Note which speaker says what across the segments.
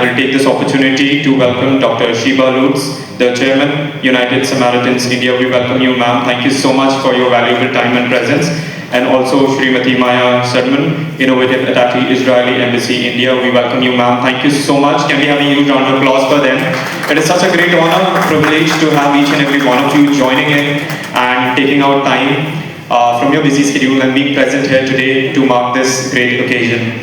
Speaker 1: will take this opportunity to welcome Dr. Sheba Lutz, the Chairman, United Samaritans India. We welcome you, ma'am. Thank you so much for your valuable time and presence. And also Srimati Maya Sadman, Innovative at the Israeli Embassy, India. We welcome you, ma'am. Thank you so much. Can we have a huge round of applause for them? It is such a great honor, privilege to have each and every one of you joining in and taking out time from your busy schedule and being present here today to mark this great occasion.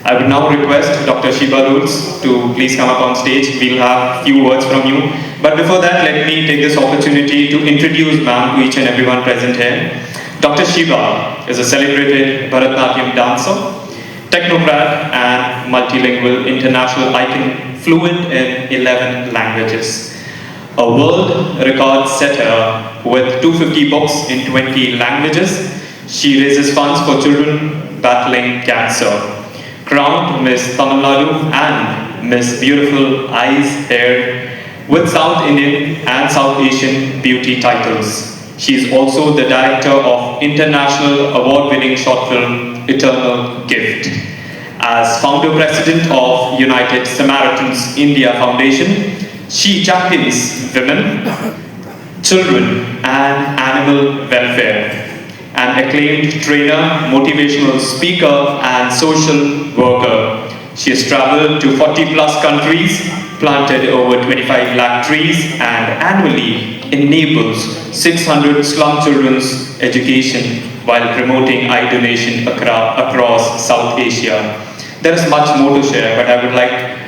Speaker 1: I would now request Dr. Sheba Lutz to please come up on stage. We'll have a few words from you. But before that, let me take this opportunity to introduce ma'am to each and everyone present here. Dr. Sheba is a celebrated Bharatanatyam dancer, technocrat and multilingual international icon, fluent in 11 languages. A world record setter with 250 books in 20 languages. She raises funds for children battling cancer. Crowned Miss Tamil Nadu and Miss Beautiful Eyes Hair with South Indian and South Asian beauty titles. She is also the director of international award-winning short film Eternal Gift. As founder-president of United Samaritans India Foundation, she champions women, children and animal welfare. An acclaimed trainer, motivational speaker and social worker. She has traveled to 40 plus countries, planted over 25 lakh trees and annually enables 600 slum children's education while promoting eye donation across South Asia. There is much more to share, but I would like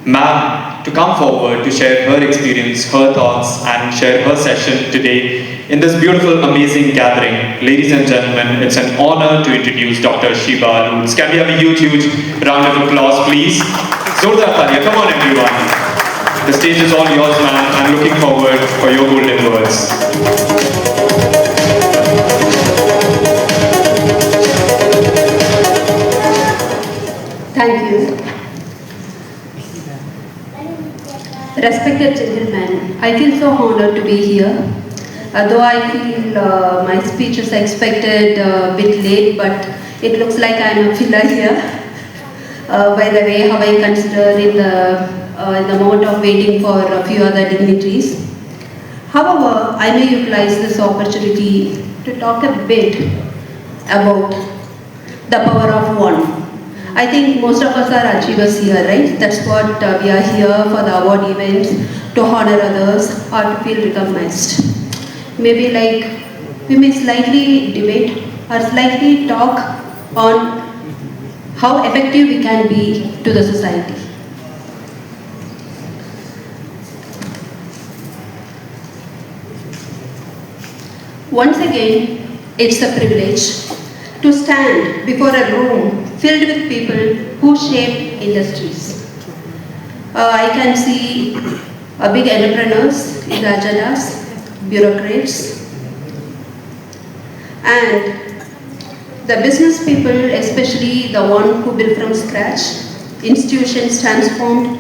Speaker 1: ma'am to come forward to share her experience, her thoughts and share her session today in this beautiful, amazing gathering. Ladies and gentlemen, it's an honor to introduce Dr. Sheba Lutz. Can we have a huge, huge round of applause, please? Zordar Talia, come on everyone. The stage is all yours, ma'am. I'm looking forward for your golden words.
Speaker 2: Thank you. Respected gentlemen, I feel so honored to be here. Though I feel my speech is expected a bit late, but it looks like I'm a filler here. By the way, how I consider in the moment of waiting for a few other dignitaries. However, I may utilize this opportunity to talk a bit about the power of one. I think most of us are achievers here, right? That's what we are here for, the award events, to honor others or to feel recognized. Maybe we may slightly debate or slightly talk on how effective we can be to the society. Once again, it's a privilege to stand before a room filled with people who shape industries. I can see big entrepreneurs, Rajadas, bureaucrats, and the business people, especially the one who built from scratch, institutions transformed,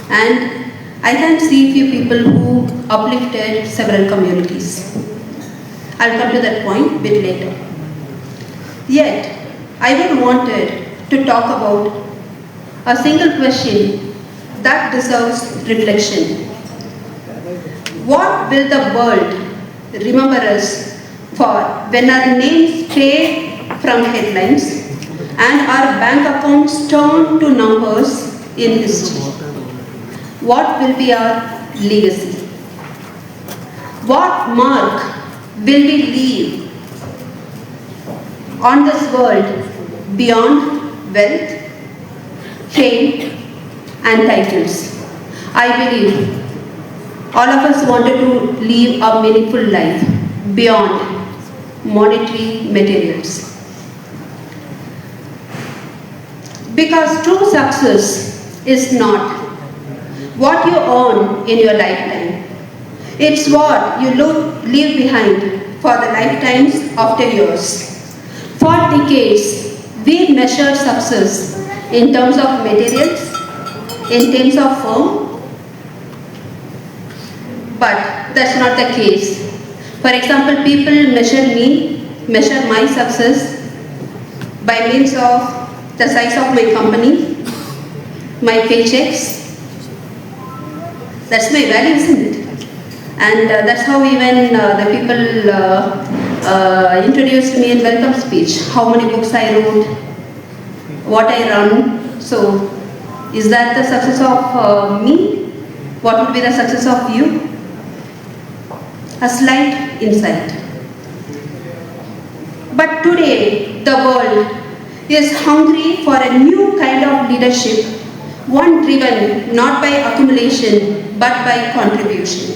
Speaker 2: and I can see few people who uplifted several communities. I'll come to that point a bit later. Yet, I would wanted to talk about a single question that deserves reflection. What will the world remember us for when our names fade from headlines and our bank accounts turn to numbers in history? What will be our legacy? What mark will we leave on this world beyond wealth, fame, and titles? I believe all of us wanted to live a meaningful life beyond monetary materials. Because true success is not what you earn in your lifetime. It's what you leave behind for the lifetimes after yours. For decades, we measure success in terms of materials, in terms of firm, but that's not the case. For example, people measure my success by means of the size of my company, my paychecks. That's my value, isn't it? And that's how even the people introduced me in welcome speech. How many books I wrote, what I run. So, is that the success of me? What would be the success of you? A slight insight. But today, the world is hungry for a new kind of leadership, one driven not by accumulation but by contribution.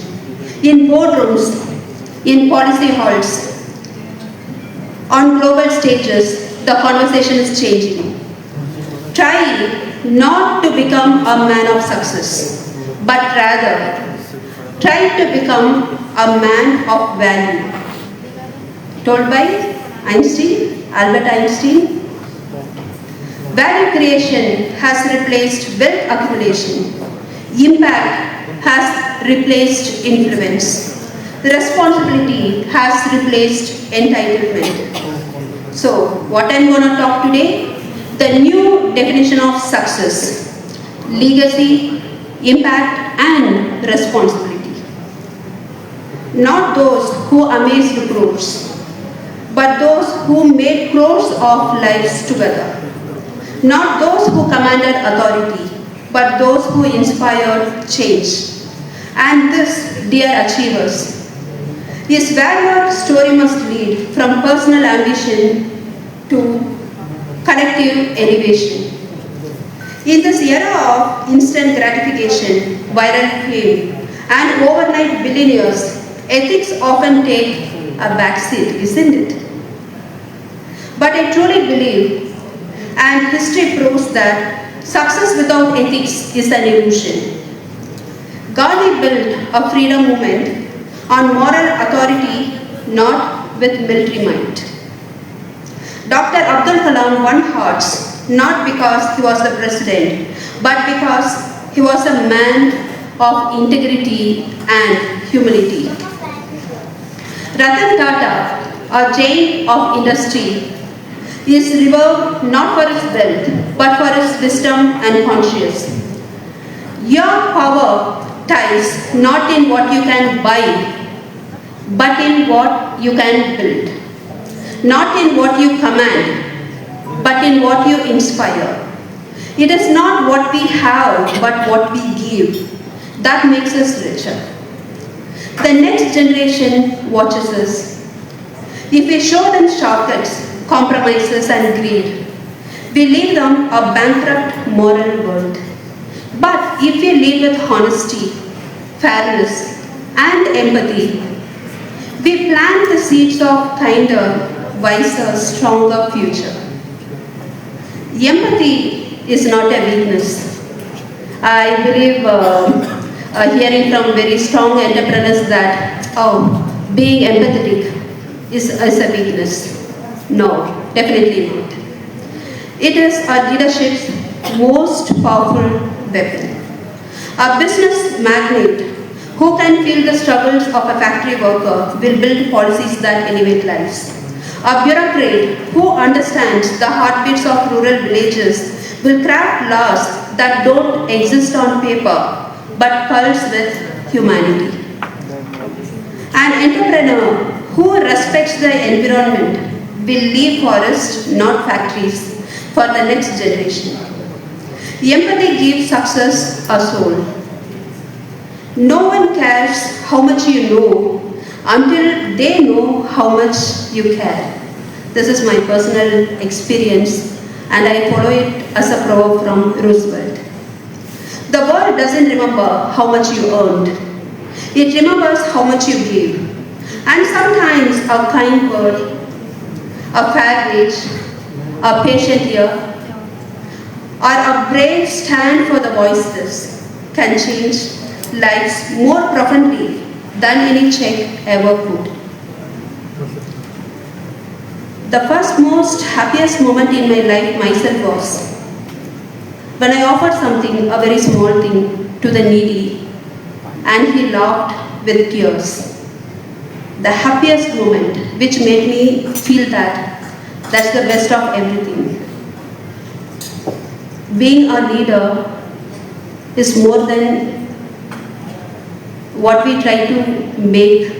Speaker 2: In boardrooms, in policy halls, on global stages, the conversation is changing. Try not to become a man of success, but rather try to become a man of value. Told by Einstein, Albert Einstein. Value creation has replaced wealth accumulation. Impact has replaced influence. Responsibility has replaced entitlement. So, what I'm going to talk today, the new definition of success, legacy, impact and responsibility. Not those who amazed crores, but those who made crores of lives together. Not those who commanded authority, but those who inspired change. And this, dear achievers, his value story must lead from personal ambition to collective elevation. In this era of instant gratification, viral fame, and overnight billionaires, ethics often take a backseat, isn't it? But I truly believe, and history proves that success without ethics is an illusion. Gandhi built a freedom movement on moral authority, not with military might. Dr. Abdul Kalam won hearts not because he was the president, but because he was a man of integrity and humility. Ratan Tata, a giant of industry, is revered not for his wealth, but for his wisdom and conscience. Your power lies not in what you can buy, but in what you can build. Not in what you command, but in what you inspire. It is not what we have, but what we give that makes us richer. The next generation watches us. If we show them shortcuts, compromises and greed, we leave them a bankrupt moral world. But if we lead with honesty, fairness and empathy, we plant the seeds of kinder, wiser, stronger future. Empathy is not a weakness. I believe hearing from very strong entrepreneurs that, being empathetic is a weakness. No, definitely not. It is a leadership's most powerful weapon. A business magnate who can feel the struggles of a factory worker will build policies that elevate lives. A bureaucrat who understands the heartbeats of rural villages will craft laws that don't exist on paper but pulse with humanity. An entrepreneur who respects the environment will leave forests, not factories, for the next generation. Empathy gives success a soul. No one cares how much you know until they know how much you care. This is my personal experience and I follow it as a proverb from Roosevelt. The world doesn't remember how much you earned. It remembers how much you gave. And sometimes a kind word, a fair wage, a patient ear, or a brave stand for the voiceless can change lives more profoundly than any check ever could. The first most happiest moment in my life myself was when I offered something, a very small thing, to the needy and he laughed with tears. The happiest moment which made me feel that's the best of everything. Being a leader is more than what we try to make.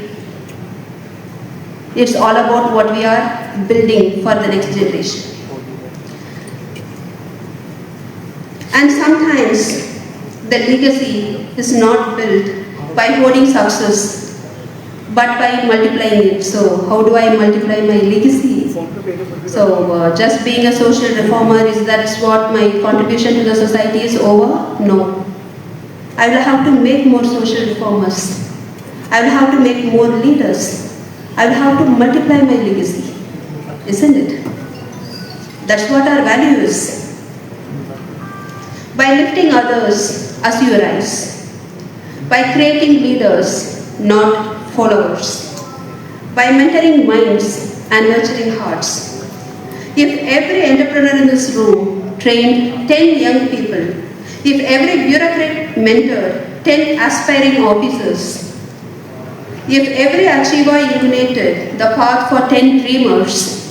Speaker 2: It's all about what we are building for the next generation. And sometimes the legacy is not built by hoarding success, but by multiplying it. So how do I multiply my legacy? So just being a social reformer, is that what my contribution to the society is over? No. I will have to make more social reformers. I will have to make more leaders. I will have to multiply my legacy. Isn't it? That's what our value is. By lifting others as you rise. By creating leaders, not followers. By mentoring minds and nurturing hearts. If every entrepreneur in this room trained 10 young people, if every bureaucrat mentored 10 aspiring officers, if every achiever illuminated the path for 10 dreamers,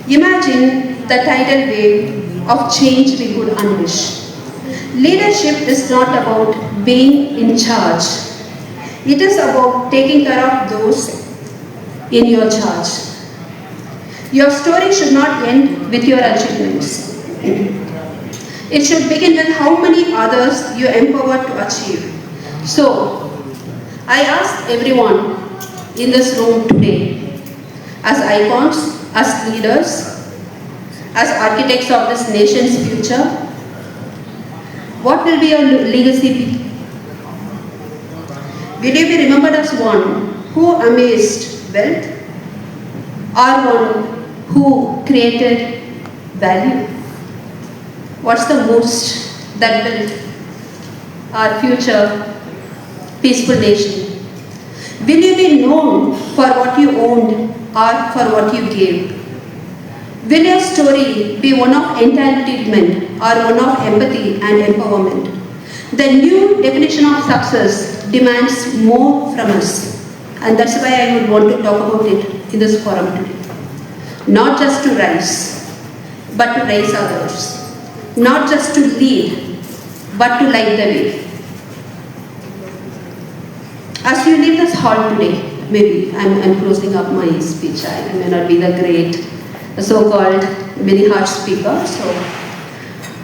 Speaker 2: imagine the tidal wave of change we could unleash. Leadership is not about being in charge. It is about taking care of those in your charge. Your story should not end with your achievements. It should begin with how many others you empower to achieve. So, I ask everyone in this room today, as icons, as leaders, as architects of this nation's future, what will be your legacy be? Will you be remembered as one who amazed wealth, or one who created value? What's the most that built our future peaceful nation? Will you be known for what you owned or for what you gave? Will your story be one of entitlement or one of empathy and empowerment? The new definition of success demands more from us, and that's why I would want to talk about it in this forum today. Not just to rise, but to raise others. Not just to lead, but to light the way. As you leave this hall today, maybe I'm closing up my speech. I may not be the great so-called many heart speaker. So,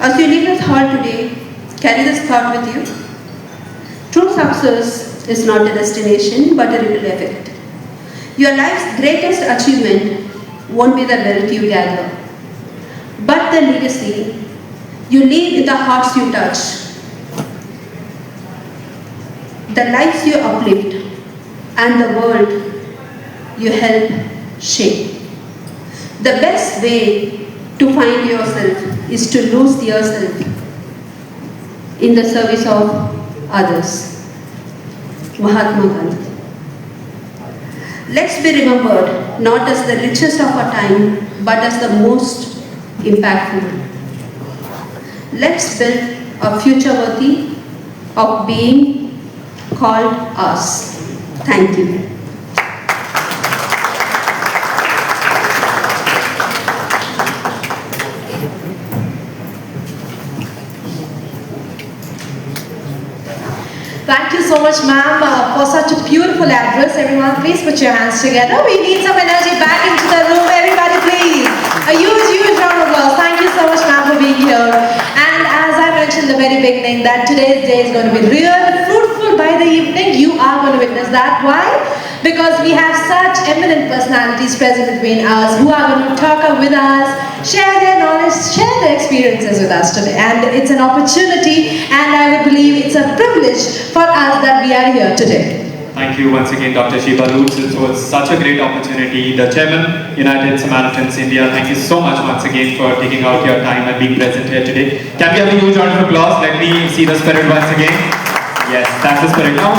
Speaker 2: as you leave this hall today, carry this thought with you. True success is not a destination, but a ripple effect. Your life's greatest achievement won't be the wealth you gather, but the legacy you leave in the hearts you touch, the lives you uplift, and the world you help shape. The best way to find yourself is to lose yourself in the service of others. Mahatma Gandhi. Let's be remembered not as the richest of our time, but as the most impactful. Let's build a future worthy of being called us. Thank you.
Speaker 3: Thank you so much, ma'am, for such a beautiful address. Everyone, please put your hands together. We need some energy back into the room. Everybody, please. A huge round of applause. Thank you so much, ma'am, for being here. And as I mentioned in the very beginning, that today's day is going to be real fruitful by the evening. You are going to witness that. Why? Because we have such eminent personalities present between us who are going to talk with us, share their knowledge, share their experiences with us today. And it's an opportunity, and I would believe it's a privilege for us that we are here today.
Speaker 1: Thank you once again, Dr. Shiba Lutz. It was such a great opportunity. The Chairman, United Samaritans India, thank you so much once again for taking out your time and being present here today. Can we have a huge round of applause? Let me see the spirit once again. Yes, that's the spirit. Now,